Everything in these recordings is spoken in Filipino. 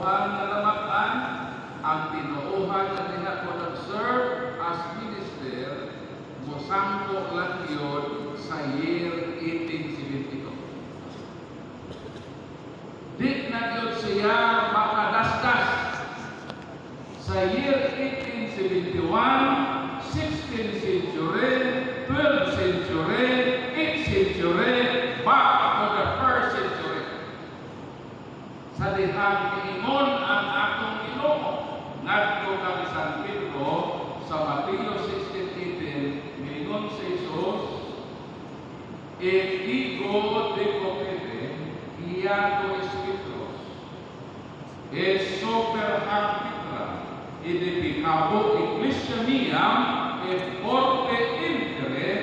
tinuohan nga namaan, ang tinuohan nga diha ko nag-serve as minister, mosangko lang yun sa year 1872. Di na yun siya makadaskas sa year 1871, 16th century, 12th century, 8th century, back to the 1st century. Sa dihang niingon ang akong Ginoo ngadto kang San Pedro sa Mateo 16:18, niingon si Jesus, "If ye go de copete, iado espíritus, es super arbitra, y de picabo iglesia mia, et forte intere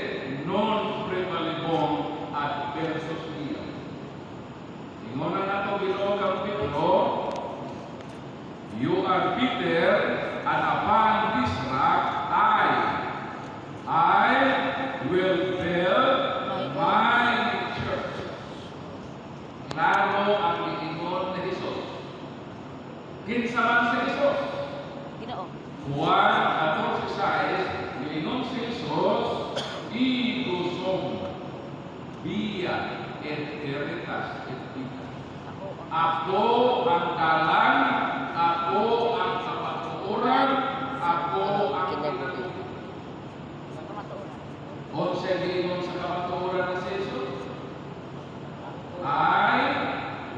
non prevalebom adversus mia." Ingon na nato Ginoo kang Pedro, "You are Peter, and upon this rock I will build my church." Klaro ang iingon ni Jesus. Kinsa man si Jesus? Ginoo. Juan 14:6, iingon si Jesus, "Ego sum via et veritas et vita." Ako ang dalan, ako ang kapatuoran, ako ang kinabuhi. O siya giingon sa kapatuoran ni Jesus, I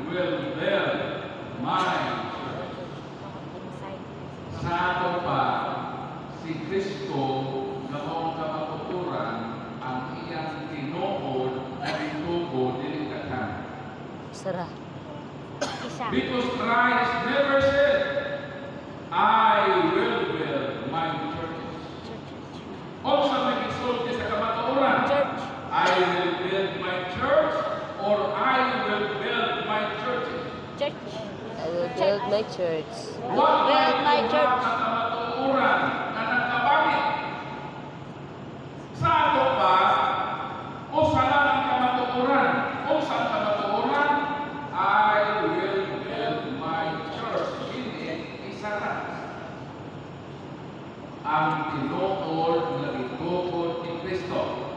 will build my church. Sa ato pa, si Kristo na mong kapatuoran ang iyang tinuod at itubo dinikatan. Sarah. Because Christ never said, I will build my churches. O sa may isulti sa kamatuoran, Church. I will build my church or I will build my churches. Church. I will build my church. Build my church. Sa kamatuoran na nagkabangit. Sa ato pa, o sa lang kamatuoran, o sa kamatuoran, I will build my church. Hindi, isa na. Ang tinuod na itukod ni Kristo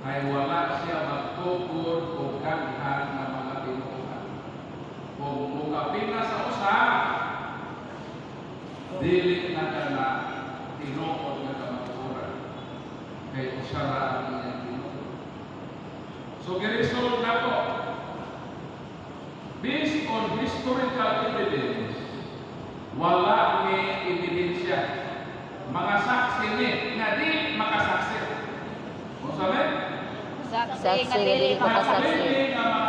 ay wala siya magtukod o gaghan na mga tinuodan. Kung mukapin na sa usa, dili na ka na tinuod na kamatuoran. Kay usara ang iyang tinuod. So, giresolve na ko. Based on historical evidence, wala ni ebidensya. Mga saksi ni nga di makasaksi. O sabi? Saksi Saksi nga dili nga dili makasaksi. Nga mga